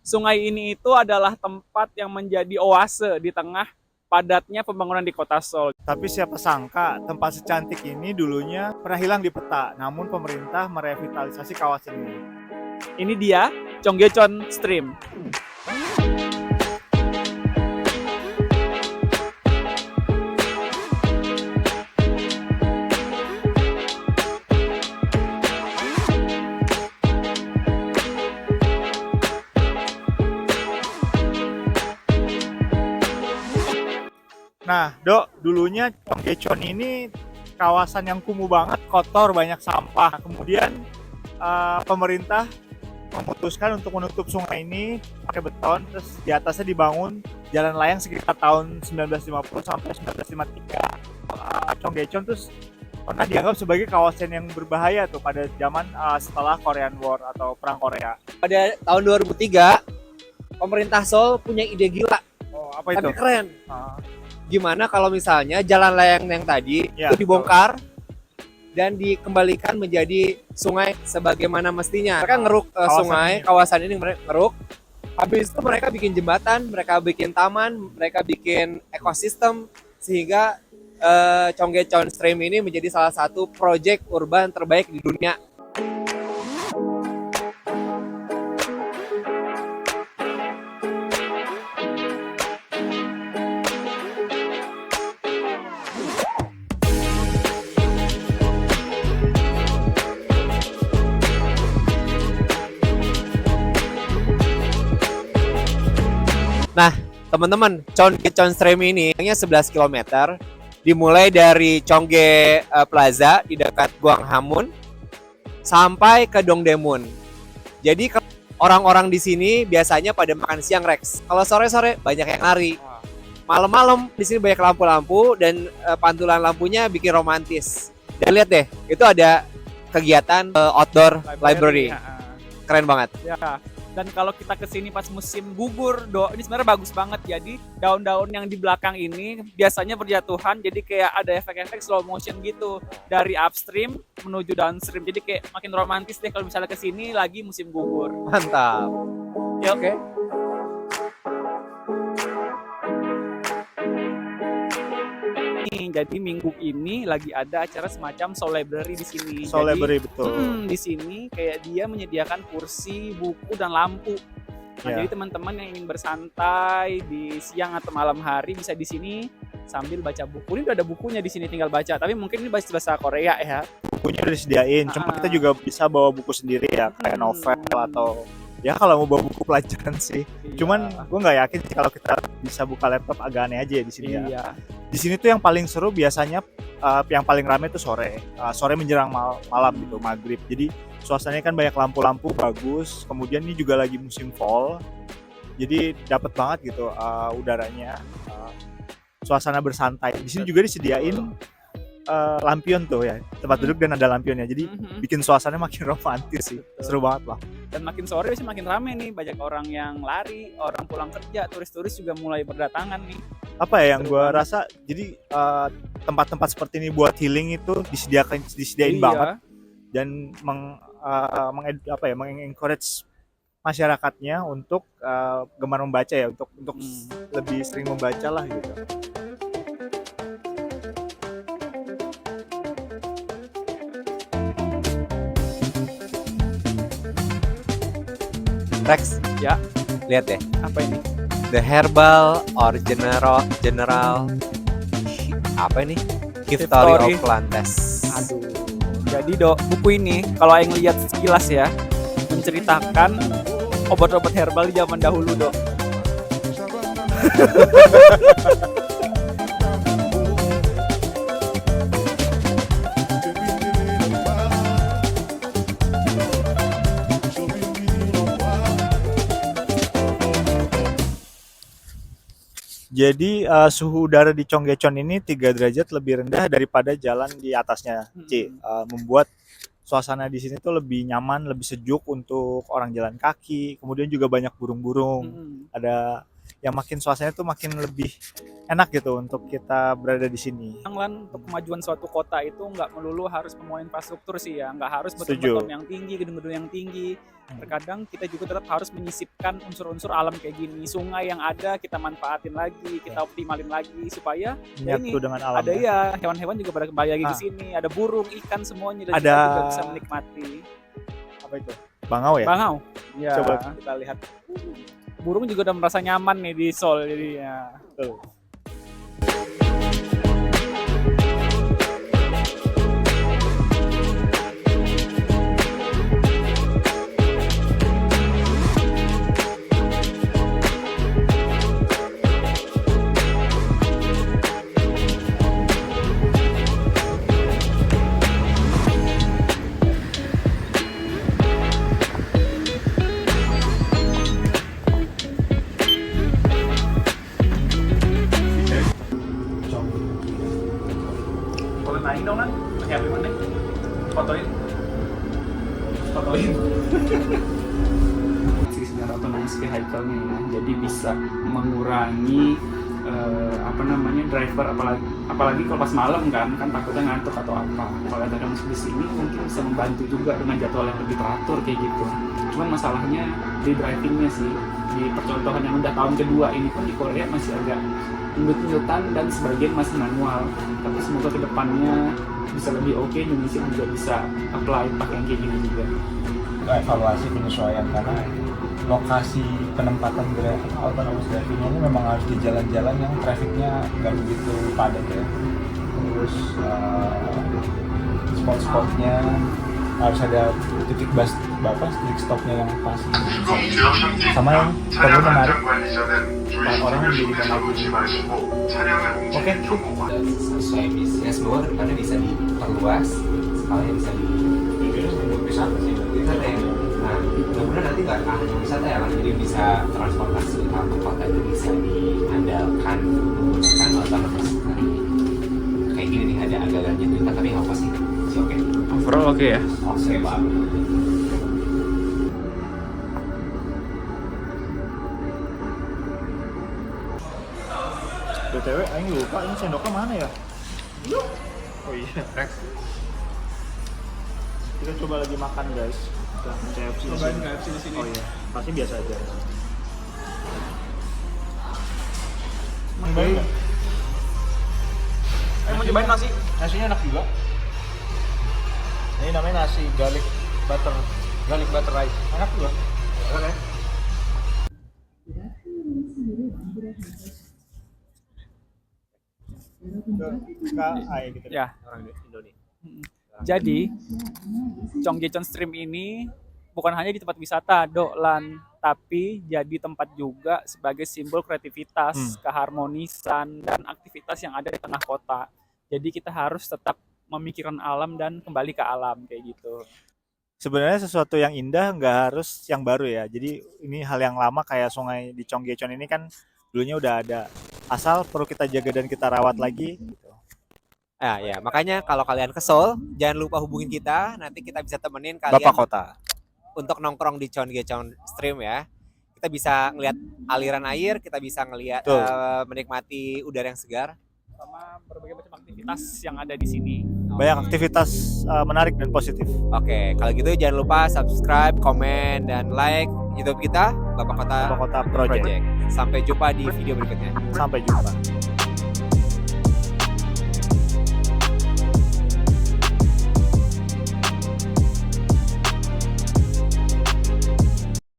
Sungai ini itu adalah tempat yang menjadi oase di tengah padatnya pembangunan di kota Seoul. Tapi siapa sangka tempat secantik ini dulunya pernah hilang di peta, namun pemerintah merevitalisasi kawasan ini. Ini dia Cheonggyecheon Stream. Nah, Dok, dulunya Cheonggyecheon ini kawasan yang kumuh banget, kotor, banyak sampah. Kemudian pemerintah memutuskan untuk menutup sungai ini pakai beton, terus di atasnya dibangun jalan layang sekitar tahun 1950 sampai 1953. Cheonggyecheon terus pernah dianggap sebagai kawasan yang berbahaya tuh pada zaman setelah Korean War atau Perang Korea. Pada tahun 2003, pemerintah Seoul punya ide gila, Oh, apa itu? tapi keren. Ah, Gimana kalau misalnya jalan layang yang tadi Ya, itu dibongkar dan dikembalikan menjadi sungai sebagaimana mestinya. Mereka ngeruk Kawasan sungai, ini. kawasan ini mereka ngeruk. Habis itu mereka bikin jembatan, mereka bikin taman, mereka bikin ekosistem sehingga Cheonggyecheon Stream ini menjadi salah satu proyek urban terbaik di dunia. Nah, teman-teman, Cheonggyecheon Stream ini hanya 11 km, dimulai dari Cheongge Plaza di dekat Gwanghwamun sampai ke Dongdaemun. Jadi orang-orang di sini biasanya pada makan siang, Rex. Kalau sore-sore banyak yang lari. Malam-malam di sini banyak lampu-lampu dan pantulan lampunya bikin romantis. Dan lihat deh, itu ada kegiatan outdoor library. Ya. Keren banget. Ya. Dan kalau kita kesini pas musim gugur, ini sebenarnya bagus banget. Jadi daun-daun yang di belakang ini biasanya berjatuhan, jadi kayak ada efek-efek slow motion gitu dari upstream menuju downstream. Jadi kayak makin romantis deh kalau misalnya kesini lagi musim gugur. Mantap. Ya oke. Jadi minggu ini lagi ada acara semacam Soul Library di sini. Soul Jadi, Library, betul. di sini kayak dia menyediakan kursi, buku dan lampu. Nah, Ya. jadi teman-teman yang ingin bersantai di siang atau malam hari bisa di sini sambil baca buku. Ini udah ada bukunya di sini, tinggal baca. Tapi mungkin ini bahasa Korea ya. Bukunya udah disediain, cuma kita juga bisa bawa buku sendiri ya, kayak novel atau ya kalau mau bawa buku pelajaran sih. Iya. Cuman gue nggak yakin sih kalau kita bisa buka laptop, agak aneh aja ya di sini ya. Iya. Di sini tuh yang paling seru biasanya yang paling rame tuh sore, sore menjelang malam gitu, maghrib. Jadi suasananya kan banyak lampu-lampu bagus. Kemudian ini juga lagi musim fall, jadi dapat banget gitu udaranya, suasana bersantai. Di sini juga disediain lampion tuh ya, tempat duduk dan ada lampionnya. Jadi bikin suasananya makin romantis sih, seru banget lah. Dan makin sore sih makin rame nih, banyak orang yang lari, orang pulang kerja, turis-turis juga mulai berdatangan nih. Apa ya yang Seru gue banget. rasa, jadi tempat-tempat seperti ini buat healing itu disediain Iya. banget dan mengencourage masyarakatnya untuk gemar membaca ya, untuk lebih sering membaca lah gitu. Rex, Ya, lihat deh. apa ini? The Herbal or General apa ini? History History. of Plantes. Aduh. Jadi buku ini kalau yang lihat sekilas ya menceritakan obat-obat herbal di zaman dahulu, Dok. Jadi suhu udara di Cheonggyecheon ini 3 derajat lebih rendah daripada jalan di atasnya, Ci. Membuat suasana di sini tuh lebih nyaman, lebih sejuk untuk orang jalan kaki. Kemudian juga banyak burung-burung. Ada yang makin suasananya tuh makin lebih enak gitu untuk kita berada di sini. Lan, untuk kemajuan suatu kota itu nggak melulu harus pembangunan infrastruktur sih ya, nggak harus Setuju. beton-beton yang tinggi, gedung-gedung yang tinggi. Terkadang kita juga tetap harus menyisipkan unsur-unsur alam kayak gini. Sungai yang ada kita manfaatin lagi, kita optimalin lagi supaya Menyatu dengan alam. ada ya hewan-hewan juga pada kembali lagi Ah. ke sini, ada burung, ikan semuanya dan Ada- kita juga bisa menikmati. Apa itu? Bangau ya? Bangau. Ya, Coba. kita lihat. Burung juga udah merasa nyaman nih di Seoul jadinya. Tuh. Boleh naik dong kan? Pakai HP mana? Fotoin. Masih secara otomatis vehicle-nya ya, jadi bisa mengurangi driver, apalagi kalau pas malam kan takutnya ngantuk atau apa. Kalau ada musik di sini mungkin bisa membantu juga dengan jadwal yang lebih teratur kayak gitu. Cuman masalahnya di drivingnya sih, di percontohan yang udah tahun kedua ini pun di Korea masih agak nyut-nyutan dan sebagian masih manual. Tapi semoga kedepannya bisa lebih oke, Indonesia juga bisa apply pakai yang kayak gini juga. Evaluasi penyesuaian karena lokasi penempatan autonomous driving ini memang harus di jalan-jalan yang trafiknya nggak begitu padat ya. Terus spot-spotnya harus ada titik titik stopnya yang pas. Sama yang perlu menarik orang yang jadi pengemudi. Oke, sesuai bisnisnya semua kedepannya bisa diperluas, skalanya bisa wisata ya. Nah, mudah-mudahan nanti nggak hanya wisata ya, jadi bisa transportasi utama kota itu bisa diandalkan menggunakan autonomous kayak gini nih, ada agak-agaknya cerita tapi nggak apa sih, oke. Overall oke ya. Oke banget. BTW, aing lupa ini sendoknya mana ya? Oh iya. Kita coba lagi makan guys. Kita KFC di sini. KFC di sini. Oh iya, pasti biasa aja. Baik. Mau cobain nasi? Nasinya enak juga. Ini namanya nasi garlic butter rice. Enak juga. Enak ya? Gitu. Ya. Orang Indonesia. Jadi, Cheonggyecheon Stream ini bukan hanya di tempat wisata, Lan, tapi jadi tempat juga sebagai simbol kreativitas, keharmonisan, dan aktivitas yang ada di tengah kota. Jadi kita harus tetap memikirkan alam dan kembali ke alam, kayak gitu. Sebenarnya sesuatu yang indah nggak harus yang baru ya. Jadi ini hal yang lama kayak sungai di Cheonggyecheon ini kan dulunya udah ada. Asal perlu kita jaga dan kita rawat lagi. Ya, makanya kalau kalian ke Seoul, jangan lupa hubungin kita, nanti kita bisa temenin kalian Bapak Kota. untuk nongkrong di Cheonggyecheon Stream ya. Kita bisa ngelihat aliran air, kita bisa ngelihat Betul. menikmati udara yang segar. Sama berbagai macam aktivitas yang ada di sini. Banyak aktivitas menarik dan positif. Oke, kalau gitu jangan lupa subscribe, komen, dan like YouTube kita, Bapak Kota Bapak Kota Project. Project. Sampai jumpa di video berikutnya. Sampai jumpa.